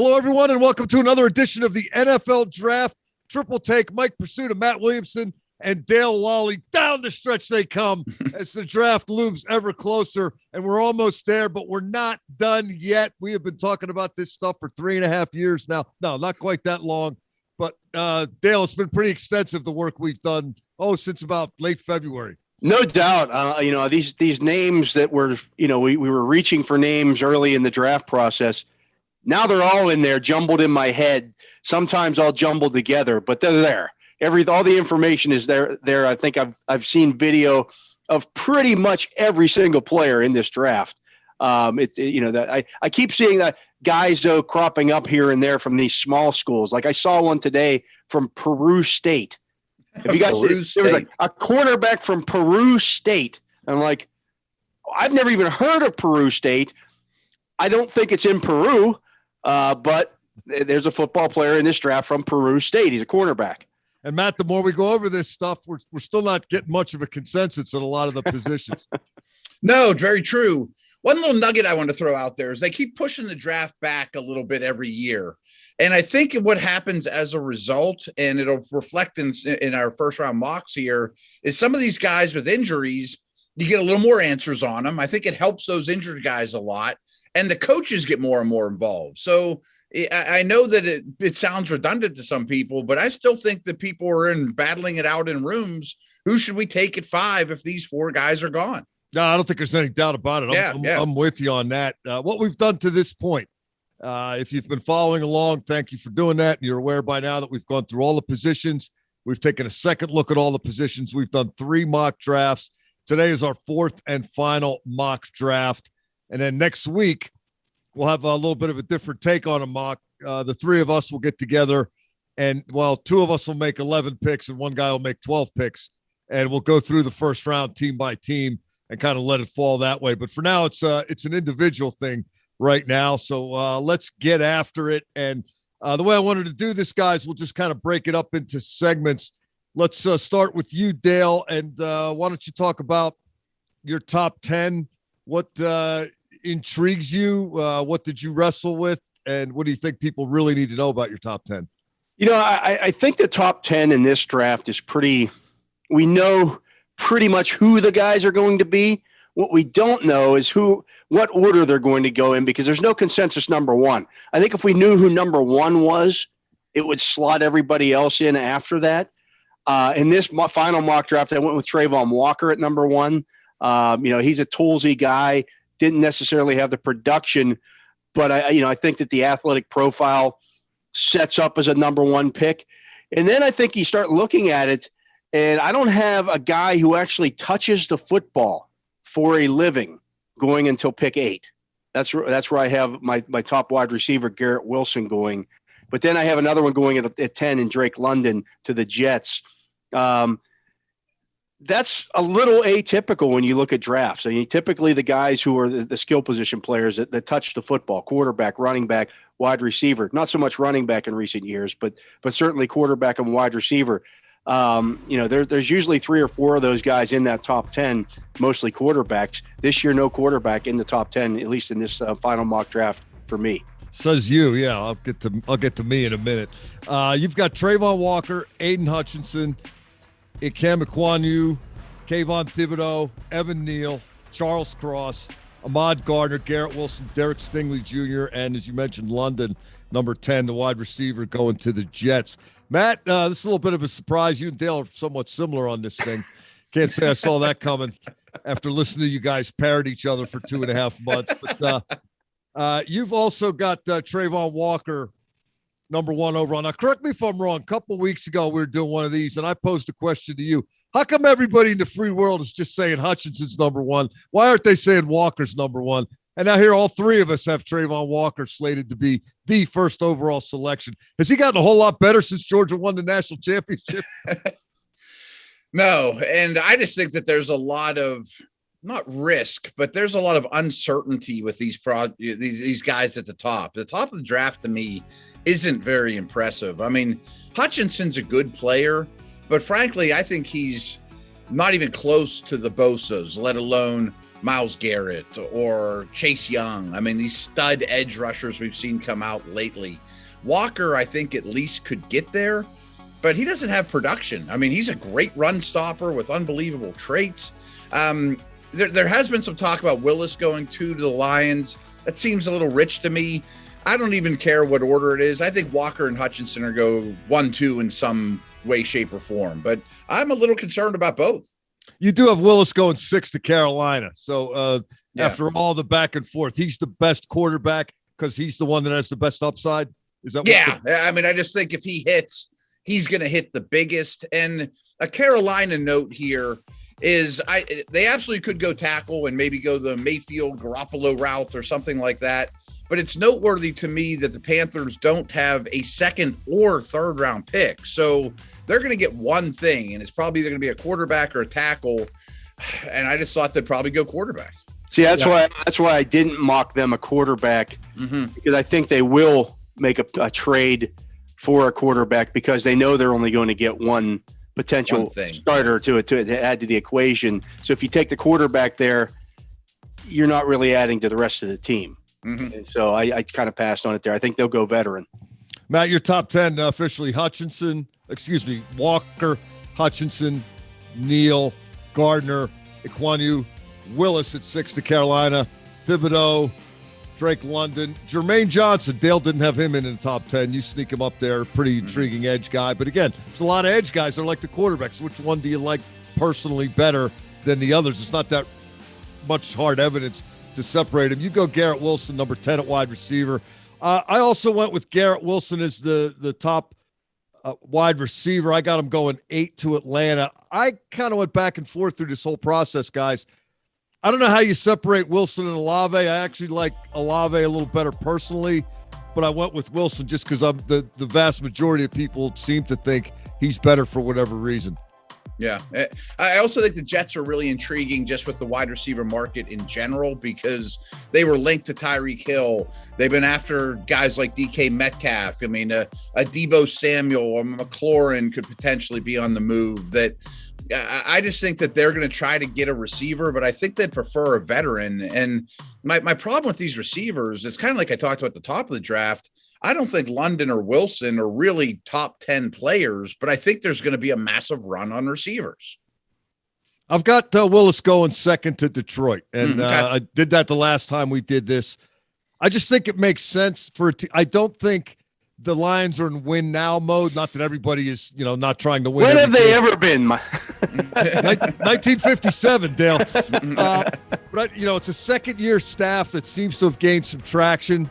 Hello, everyone, and welcome to another edition of the NFL Draft Triple Take. Mike Prisuta, Matt Williamson, and Dale Lolley. Down the stretch they come as the draft looms ever closer, and we're almost there, but we're not done yet. We have been talking about this stuff for 3.5 years now. No, not quite that long, but Dale, it's been pretty extensive, the work we've done, since about late February. No doubt. These names that were, we were reaching for names early in the draft process. Now they're all in there, jumbled in my head, sometimes all jumbled together, but they're there. All the information is there. I think I've seen video of pretty much every single player in this draft. I keep seeing that guys though cropping up here and there from these small schools. Like I saw one today from Peru State. If you guys, there was like a quarterback from Peru State. I'm like, I've never even heard of Peru State. I don't think it's in Peru. But there's a football player in this draft from Peru State. He's a cornerback. And Matt, the more we go over this stuff, we're still not getting much of a consensus at a lot of the positions. No, very true. One little nugget I want to throw out there is they keep pushing the draft back a little bit every year. And I think what happens as a result, and it'll reflect in our first round mocks here, is some of these guys with injuries, you get a little more answers on them. I think it helps those injured guys a lot. And the coaches get more and more involved. So I know that it sounds redundant to some people, but I still think that people are battling it out in rooms. Who should we take at 5 if these 4 guys are gone? No, I don't think there's any doubt about it. I'm with you on that. What we've done to this point, if you've been following along, thank you for doing that. You're aware by now that we've gone through all the positions. We've taken a second look at all the positions. We've done 3 mock drafts. Today is our 4th and final mock draft. And then next week, we'll have a little bit of a different take on a mock. The 3 of us will get together, and, 2 of us will make 11 picks, and 1 guy will make 12 picks. And we'll go through the first round team by team and kind of let it fall that way. But for now, it's an individual thing right now. So let's get after it. And the way I wanted to do this, guys, we'll just kind of break it up into segments. Let's start with you, Dale. And why don't you talk about your top 10? What intrigues you? What did you wrestle with? And what do you think people really need to know about your top 10? I think the top 10 in this draft is we know pretty much who the guys are going to be. What we don't know is what order they're going to go in, because there's no consensus number 1. I think if we knew who number 1 was, it would slot everybody else in after that. In this final mock draft, I went with Trayvon Walker at number 1. He's a toolsy guy. Didn't necessarily have the production, but I think that the athletic profile sets up as a number 1 pick. And then I think you start looking at it, and I don't have a guy who actually touches the football for a living going until pick 8. That's where I have my top wide receiver, Garrett Wilson, going. But then I have another one going at 10 in Drake London to the Jets. That's a little atypical when you look at drafts. Typically the guys who are the skill position players that touch the football, quarterback, running back, wide receiver, not so much running back in recent years, but certainly quarterback and wide receiver. There's usually 3 or 4 of those guys in that top 10, mostly quarterbacks. This year, no quarterback in the top 10, at least in this final mock draft for me. Says you. Yeah, I'll get to me in a minute. You've got Trayvon Walker, Aiden Hutchinson, Ikem Ekwonu, Kayvon Thibodeau, Evan Neal, Charles Cross, Ahmad Gardner, Garrett Wilson, Derek Stingley Jr., and as you mentioned, London, number 10, the wide receiver, going to the Jets. Matt, this is a little bit of a surprise. You and Dale are somewhat similar on this thing. Can't say I saw that coming after listening to you guys parrot each other for 2.5 months. But you've also got Trayvon Walker, number 1 overall. Now, correct me if I'm wrong. A couple of weeks ago, we were doing one of these, and I posed a question to you. How come everybody in the free world is just saying Hutchinson's number 1? Why aren't they saying Walker's number 1? And now here, all 3 of us have Trayvon Walker slated to be the first overall selection. Has he gotten a whole lot better since Georgia won the national championship? No, and I just think that there's a lot of not risk, but there's a lot of uncertainty with these guys at the top. The top of the draft to me isn't very impressive. I mean, Hutchinson's a good player, but frankly, I think he's not even close to the Bosas, let alone Myles Garrett or Chase Young. I mean, these stud edge rushers we've seen come out lately. Walker, I think, at least could get there, but he doesn't have production. I mean, he's a great run stopper with unbelievable traits. There has been some talk about Willis going to the Lions. That seems a little rich to me. I don't even care what order it is. I think Walker and Hutchinson are go 1-2 in some way, shape, or form, but I'm a little concerned about both. You do have Willis going 6 to Carolina. So after all the back and forth, he's the best quarterback because he's the one that has the best upside. Is that? I mean, I just think if he hits, he's going to hit the biggest. And a Carolina note here is they absolutely could go tackle and maybe go the Mayfield Garoppolo route or something like that. But it's noteworthy to me that the Panthers don't have a second or third round pick. So they're going to get one thing, and it's probably either going to be a quarterback or a tackle. And I just thought they'd probably go quarterback. See, that's why I didn't mock them a quarterback, because I think they will make a trade for a quarterback because they know they're only going to get one potential starter to add to the equation. So if you take the quarterback there, you're not really adding to the rest of the team. And so I kind of passed on it there. I think they'll go veteran. Matt, your top 10 officially Walker, Hutchinson, Neal, Gardner, Ikwonu, Willis at 6 to Carolina, Thibodeau, Drake London, Jermaine Johnson. Dale didn't have him in the top 10. You sneak him up there. Pretty intriguing edge guy. But again, there's a lot of edge guys that are like the quarterbacks. Which one do you like personally better than the others? It's not that much hard evidence to separate him. You go Garrett Wilson, number 10 at wide receiver. I also went with Garrett Wilson as the top wide receiver. I got him going 8 to Atlanta. I kind of went back and forth through this whole process, guys. I don't know how you separate Wilson and Olave. I actually like Olave a little better personally, but I went with Wilson just because the vast majority of people seem to think he's better for whatever reason. Yeah. I also think the Jets are really intriguing just with the wide receiver market in general because they were linked to Tyreek Hill. They've been after guys like DK Metcalf. I mean, a Deebo Samuel or McLaurin could potentially be on the move. That I just think that they're going to try to get a receiver, but I think they'd prefer a veteran. And my problem with these receivers, it's kind of like I talked about at the top of the draft. I don't think London or Wilson are really top 10 players, but I think there's going to be a massive run on receivers. I've got Willis going 2nd to Detroit, and I did that the last time we did this. I just think it makes sense for I don't think the Lions are in win now mode. Not that everybody is, not trying to win. When have they ever been? 1957, Dale. But it's a second-year staff that seems to have gained some traction.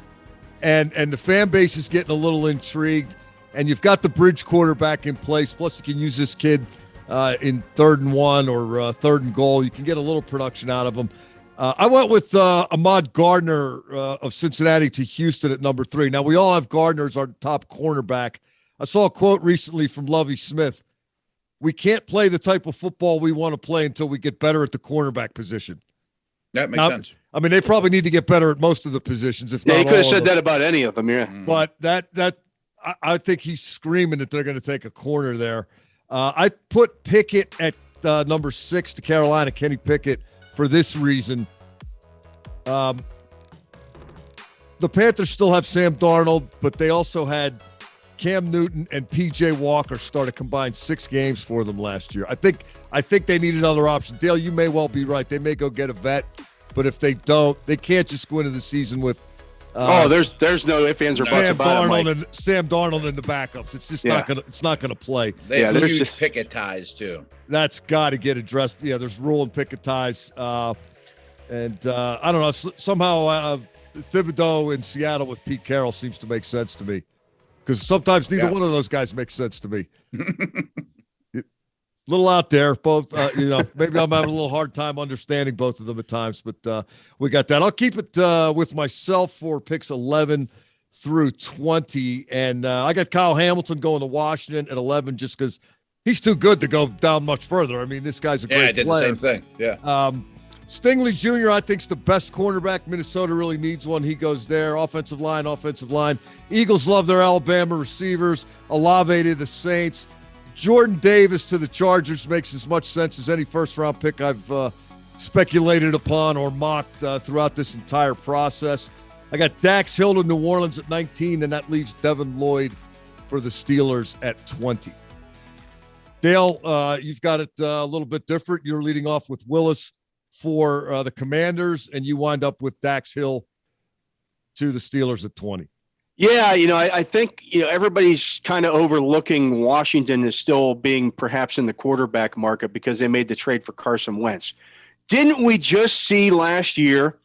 And the fan base is getting a little intrigued, and you've got the bridge quarterback in place. Plus, you can use this kid in 3rd and 1 or 3rd and goal. You can get a little production out of him. I went with Ahmad Gardner of Cincinnati to Houston at number 3. Now, we all have Gardner as our top cornerback. I saw a quote recently from Lovie Smith. We can't play the type of football we want to play until we get better at the cornerback position. That makes sense. I mean, they probably need to get better at most of the positions. If not he could have said that about any of them, yeah. But I think he's screaming that they're going to take a corner there. I put Pickett at number 6 to Carolina, Kenny Pickett, for this reason. The Panthers still have Sam Darnold, but they also had Cam Newton and P.J. Walker start a combined 6 games for them last year. I think they need another option. Dale, you may well be right. They may go get a vet, but if they don't, they can't just go into the season with there's no ifs, ands, or buts about it. Sam Darnold in the backups. It's just not gonna play. They have huge Pickett ties too. That's got to get addressed. Yeah, there's rule and Pickett ties, and I don't know. Somehow Thibodeau in Seattle with Pete Carroll seems to make sense to me. Because sometimes neither one of those guys makes sense to me. Little out there, both. Maybe I'm having a little hard time understanding both of them at times, but we got that. I'll keep it with myself for picks 11 through 20, and I got Kyle Hamilton going to Washington at 11 just because he's too good to go down much further. I mean, this guy's a great player. Yeah, I did the same thing. Yeah. Stingley Jr., I think, is the best cornerback. Minnesota really needs one. He goes there. Offensive line. Eagles love their Alabama receivers. Olave to the Saints. Jordan Davis to the Chargers makes as much sense as any first-round pick I've speculated upon or mocked throughout this entire process. I got Dax Hill to New Orleans at 19, and that leaves Devin Lloyd for the Steelers at 20. Dale, you've got it a little bit different. You're leading off with Willis for the Commanders, and you wind up with Dax Hill to the Steelers at 20. Yeah, I think, everybody's kind of overlooking Washington as still being perhaps in the quarterback market because they made the trade for Carson Wentz. Didn't we just see last year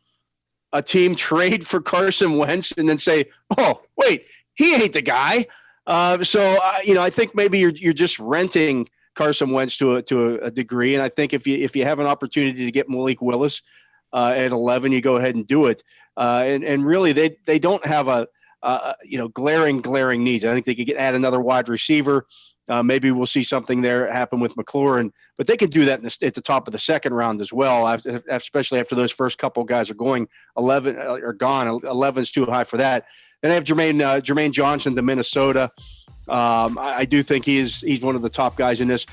a team trade for Carson Wentz and then say, oh, wait, he ain't the guy? I think maybe you're just renting Carson Wentz to a degree. And I think if you have an opportunity to get Malik Willis at 11, you go ahead and do it. And really they don't have a glaring needs. I think they could add another wide receiver. Maybe we'll see something there happen with McLaurin, but they could do that at the top of the second round as well, especially after those first couple guys are going. 11 are gone. 11 is too high for that. Then I have Jermaine Johnson to Minnesota. I do think he's one of the top guys in this.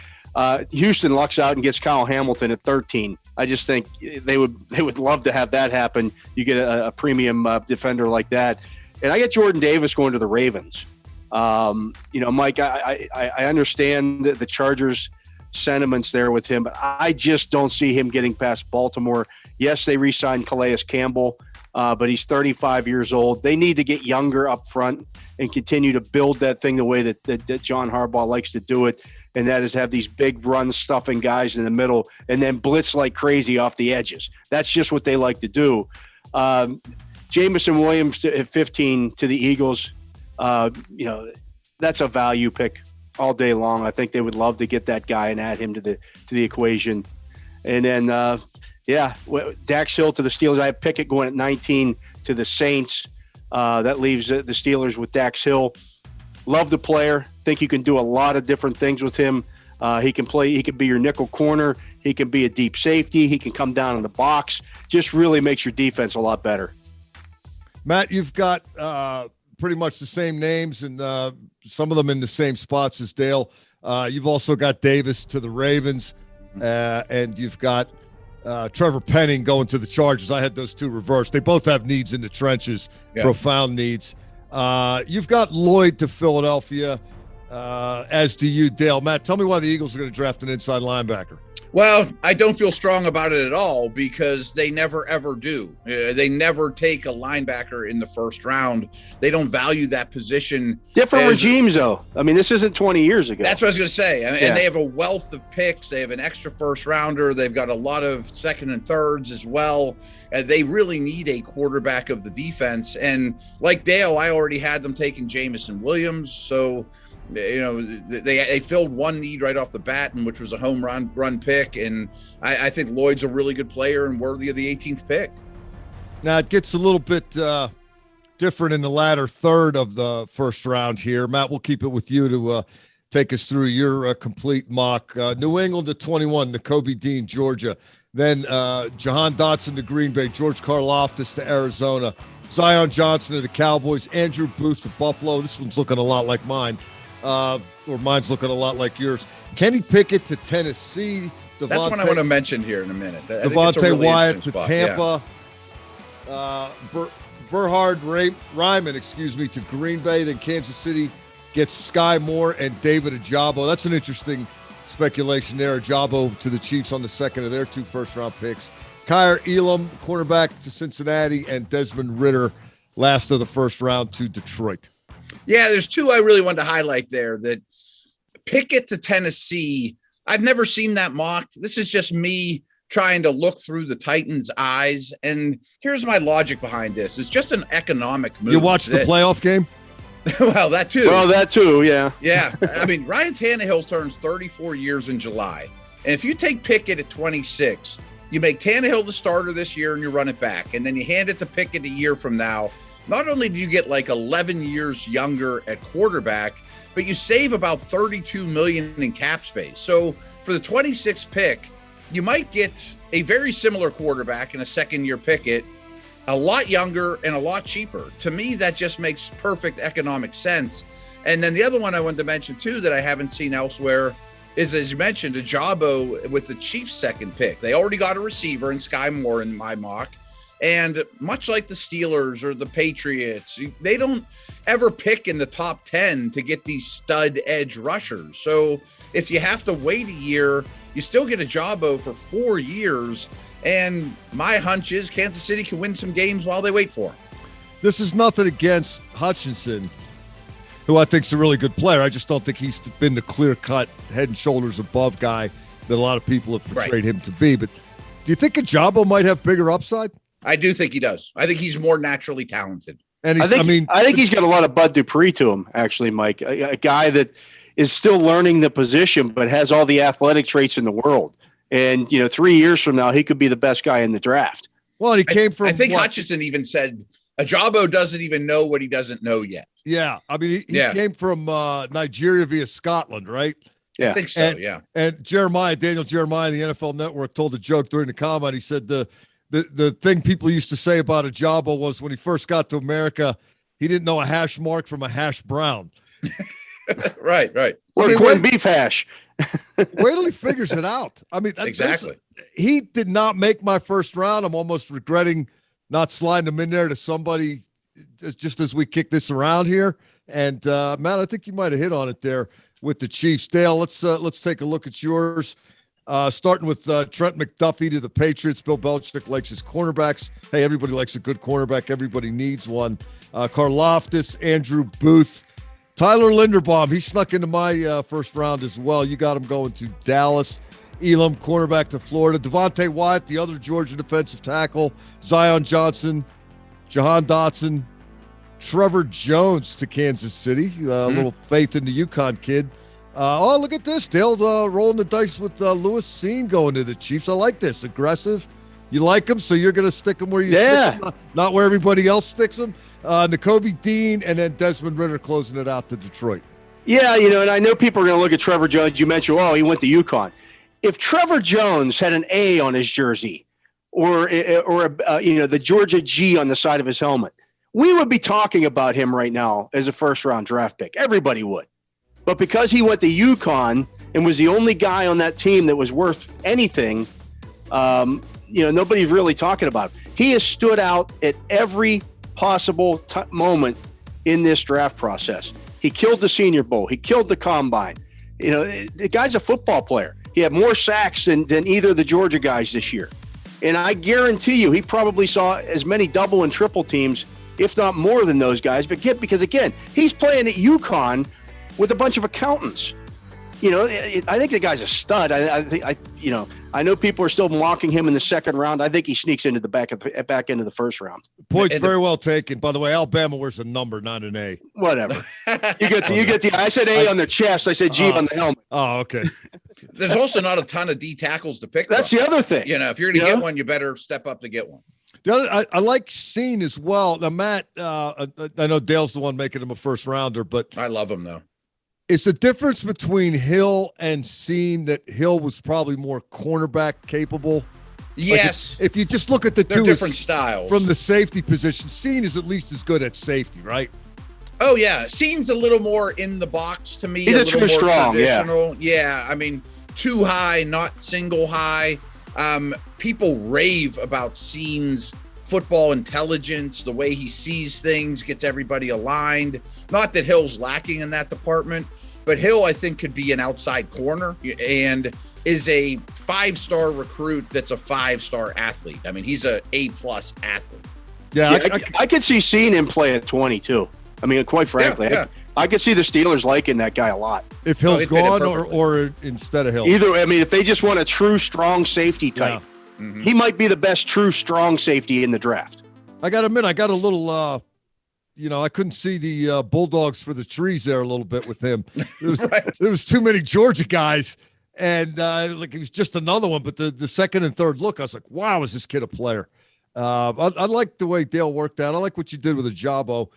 Houston lucks out and gets Kyle Hamilton at 13. I just think they would love to have that happen. You get a premium defender like that. And I get Jordan Davis going to the Ravens. Mike, I understand the Chargers' sentiments there with him, but I just don't see him getting past Baltimore. Yes, they re-signed Calais Campbell, but he's 35 years old. They need to get younger up front and continue to build that thing the way that John Harbaugh likes to do it, and that is have these big run-stuffing guys in the middle and then blitz like crazy off the edges. That's just what they like to do. Jameson Williams at 15 to the Eagles. That's a value pick all day long. I think they would love to get that guy and add him to the equation. And then, Dax Hill to the Steelers. I have Pickett going at 19 to the Saints. That leaves the Steelers with Dax Hill. Love the player. Think you can do a lot of different things with him. He can play. He can be your nickel corner. He can be a deep safety. He can come down in the box. Just really makes your defense a lot better. Matt, you've got pretty much the same names and some of them in the same spots as Dale. You've also got Davis to the Ravens, and you've got Trevor Penning going to the Chargers. I had those two reversed. They both have needs in the trenches, profound needs. You've got Lloyd to Philadelphia, as do you, Dale. Matt, tell me why the Eagles are going to draft an inside linebacker. Well, I don't feel strong about it at all because they never, ever do. They never take a linebacker in the first round. They don't value that position. Different regimes, though. I mean, this isn't 20 years ago. That's what I was going to say. And they have a wealth of picks. They have an extra first rounder. They've got a lot of second and thirds as well. They really need a quarterback of the defense. And like Dale, I already had them taking Jameson Williams. So they filled one need right off the bat, and which was a home run pick. And I think Lloyd's a really good player and worthy of the 18th pick. Now it gets a little bit different in the latter third of the first round here. Matt, we'll keep it with you to take us through your complete mock. New England to 21, Nakobe Dean, Georgia. Then Jahan Dotson to Green Bay, George Karlaftis to Arizona, Zion Johnson to the Cowboys, Andrew Booth to Buffalo. This one's looking a lot like mine. Or mine's looking a lot like yours. Kenny Pickett to Tennessee. That's one I want to mention here in a minute. Devontae really Wyatt to Tampa. Berhard Ryman, to Green Bay. Then Kansas City gets Sky Moore and David Ajabo. That's an interesting speculation there. Ajabo to the Chiefs on the second of their two first-round picks. Kyer Elam, cornerback to Cincinnati, and Desmond Ridder, last of the first round, to Detroit. Yeah, there's two I really wanted to highlight there. That Pickett to Tennessee, I've never seen that mocked. This is just me trying to look through the Titans' eyes. And here's my logic behind this. It's just an economic move. You watched the playoff game? Well, that too. Yeah. Yeah. I mean, Ryan Tannehill turns 34 years in July. And if you take Pickett at 26, you make Tannehill the starter this year and you run it back. And then you hand it to Pickett a year from now. Not only do you get like 11 years younger at quarterback, but you save about $32 million in cap space. So for the 26th pick, you might get a very similar quarterback in a second-year Pickett, a lot younger and a lot cheaper. To me, that just makes perfect economic sense. And then the other one I wanted to mention too that I haven't seen elsewhere is, as you mentioned, Ajabo with the Chiefs' second pick. They already got a receiver in Sky Moore in my mock. And much like the Steelers or the Patriots, they don't ever pick in the top 10 to get these stud edge rushers. So if you have to wait a year, you still get Ajabo for 4 years. And my hunch is Kansas City can win some games while they wait for him. This is nothing against Hutchinson, who I think is a really good player. I just don't think he's been the clear-cut, head and shoulders above guy that a lot of people have portrayed him to be. But do you think Ajabo might have bigger upside? I do think he does. I think he's more naturally talented. And I think he's got a lot of Bud Dupree to him, actually, Mike. A guy that is still learning the position, but has all the athletic traits in the world. And 3 years from now, he could be the best guy in the draft. Well, he came from. I think Hutchinson even said Ajabo doesn't even know what he doesn't know yet. Yeah, I mean, he came from Nigeria via Scotland, right? Yeah, I think so. And Daniel Jeremiah, the NFL Network, told a joke during the combine. He said the thing people used to say about Ajabo was when he first got to America, he didn't know a hash mark from a hash brown. Right. Or corned beef hash. Wait till he figures it out. I mean, exactly. He did not make my first round. I'm almost regretting not sliding him in there to somebody just as we kick this around here. And Matt, I think you might have hit on it there with the Chiefs. Dale, let's take a look at yours. Starting with Trent McDuffie to the Patriots. Bill Belichick likes his cornerbacks. Hey, everybody likes a good cornerback. Everybody needs one. Karlaftis, Andrew Booth, Tyler Linderbaum. He snuck into my first round as well. You got him going to Dallas. Elam, cornerback to Florida. Devontae Wyatt, the other Georgia defensive tackle. Zion Johnson, Jahan Dotson, Trevor Jones to Kansas City. A little faith in the UConn kid. Look at this. Dale rolling the dice with Lewis Seen going to the Chiefs. I like this. Aggressive. You like him, so you're going to stick him where you stick him, not where everybody else sticks him. Nakobe Dean and then Desmond Ridder closing it out to Detroit. Yeah, and I know people are going to look at Trevor Jones. You mentioned, he went to UConn. If Trevor Jones had an A on his jersey or the Georgia G on the side of his helmet, we would be talking about him right now as a first-round draft pick. Everybody would. But because he went to UConn and was the only guy on that team that was worth anything, nobody's really talking about him. He has stood out at every possible moment in this draft process. He killed the Senior Bowl. He killed the Combine. The guy's a football player. He had more sacks than either of the Georgia guys this year. And I guarantee you, he probably saw as many double and triple teams, if not more than those guys. Because again, he's playing at UConn with a bunch of accountants. I think the guy's a stud. I know people are still mocking him in the second round. I think he sneaks into the back end of the first round. Point's very well taken. By the way, Alabama wears a number, not an A. Whatever. You get the. I said A on the chest. I said G on the helmet. Oh, okay. There's also not a ton of D tackles to pick. That's from. the other thing. If you're going to get one, you better step up to get one. The other, I like Seen as well. Now, Matt, I know Dale's the one making him a first rounder, but I love him though. Is the difference between Hill and Seen that Hill was probably more cornerback capable? Yes. If you just look at the two different styles from the safety position, Seen is at least as good at safety, right? Oh yeah, Seen's a little more in the box to me. He's a true strong, traditional. Yeah. I mean, too high, not single high. People rave about Seen's football intelligence, the way he sees things, gets everybody aligned. Not that Hill's lacking in that department, but Hill, I think, could be an outside corner and is a 5-star recruit that's a 5-star athlete. I mean, he's a A+ athlete. Yeah, I could see Seen him play at 22. I mean, quite frankly, I could see the Steelers liking that guy a lot. If Hill's gone or instead of Hill. Either, I mean, if they just want a true strong safety type, he might be the best true strong safety in the draft. I got to admit, I got a little, I couldn't see the Bulldogs for the trees there a little bit with him. There was too many Georgia guys, and he was just another one. But the second and third look, I was like, wow, is this kid a player? I like the way Dale worked out. I like what you did with Ajabo,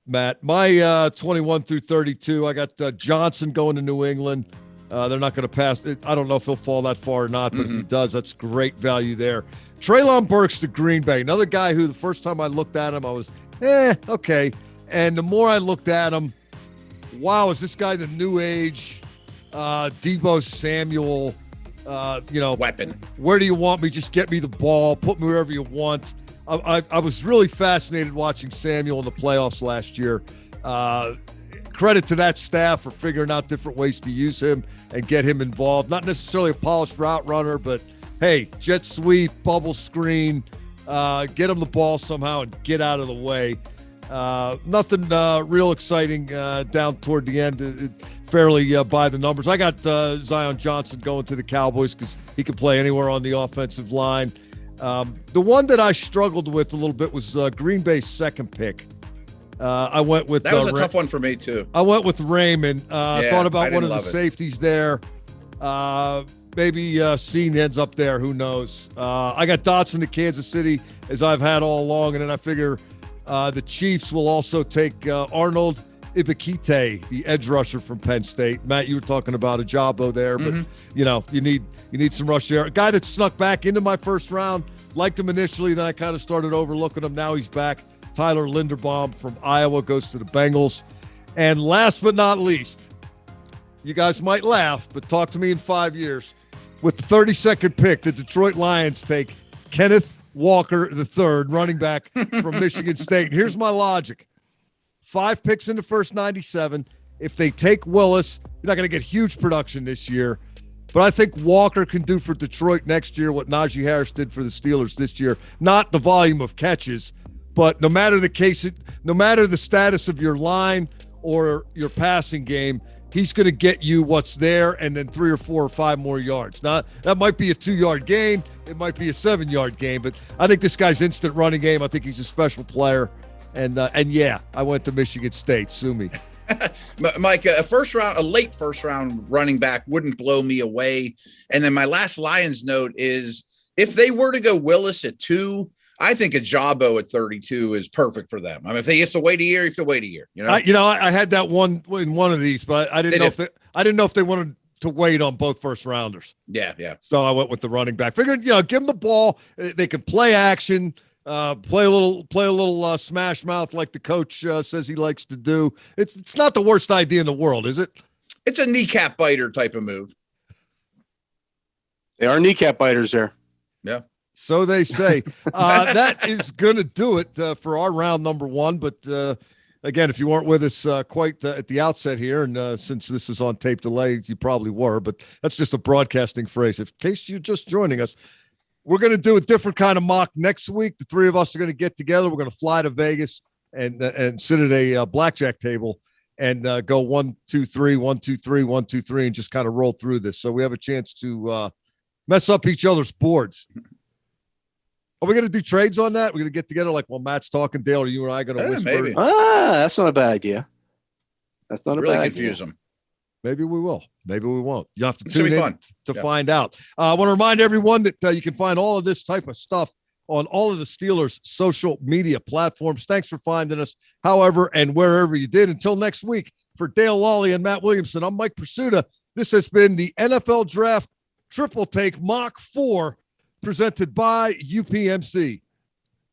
Matt. My 21 through 32, I got Johnson going to New England. They're not going to pass. I don't know if he'll fall that far or not, but if he does, that's great value there. Treylon Burks to Green Bay, another guy who the first time I looked at him, I was, okay. And the more I looked at him, wow, is this guy the new age Deebo Samuel? Weapon. Where do you want me? Just get me the ball. Put me wherever you want. I was really fascinated watching Samuel in the playoffs last year. Credit to that staff for figuring out different ways to use him and get him involved. Not necessarily a polished route runner, but hey, jet sweep, bubble screen, get him the ball somehow and get out of the way. Nothing real exciting down toward the end. Fairly by the numbers. I got Zion Johnson going to the Cowboys because he can play anywhere on the offensive line. The one that I struggled with a little bit was Green Bay's second pick. I went with that was a tough one for me too. I went with Raymond. Thought about one of the safeties there. Maybe Seen ends up there. Who knows? I got Dotson to Kansas City as I've had all along, and then I figure the Chiefs will also take Arnold Ibikite, the edge rusher from Penn State. Matt, you were talking about a Jabo there, but you need some rush there. A guy that snuck back into my first round. Liked him initially, then I kind of started overlooking him. Now he's back. Tyler Linderbaum from Iowa goes to the Bengals. And last but not least, you guys might laugh, but talk to me in 5 years. With the 32nd pick, the Detroit Lions take Kenneth Walker III, running back from Michigan State. And here's my logic. 5 picks in the first 97. If they take Willis, you're not going to get huge production this year. But I think Walker can do for Detroit next year what Najee Harris did for the Steelers this year. Not the volume of catches, but no matter the case, no matter the status of your line or your passing game, he's going to get you what's there and then 3 or 4 or 5 more yards. Now, that might be a 2-yard gain. It might be a 7-yard gain, but I think this guy's instant running game. I think he's a special player. And yeah, I went to Michigan State. Sue me. Mike, a late first round running back wouldn't blow me away. And then my last Lions note is if they were to go Willis at 2, I think a Jabo at 32 is perfect for them. I mean, if they have to wait a year, you have to wait a year. I had that one in one of these, but I didn't know if they wanted to wait on both first rounders. Yeah. So I went with the running back. Figured, give them the ball. They can play action. Play a little smash mouth like the coach says he likes to do. It's not the worst idea in the world, is it? It's a kneecap biter type of move. They are kneecap biters there. Yeah. So they say. That is going to do it for our round number 1. But again, if you weren't with us quite at the outset here, and since this is on tape delay, you probably were, but that's just a broadcasting phrase. In case you're just joining us, we're going to do a different kind of mock next week. The 3 of us are going to get together. We're going to fly to Vegas and sit at a blackjack table and go 1, 2, 3, 1, 2, 3, 1, 2, 3, and just kind of roll through this. So we have a chance to mess up each other's boards. Are we going to do trades on that? We're going to get together like while Matt's talking, Dale, or you and I going to whisper? Maybe. That's not a bad idea. That's not a really bad confuse idea. them. Maybe we will. Maybe we won't. You have to tune in to Yeah. find out. I want to remind everyone that you can find all of this type of stuff on all of the Steelers' social media platforms. Thanks for finding us, however and wherever you did. Until next week, for Dale Lolley and Matt Williamson, I'm Mike Prisuta. This has been the NFL Draft Triple Take Mock 4 presented by UPMC.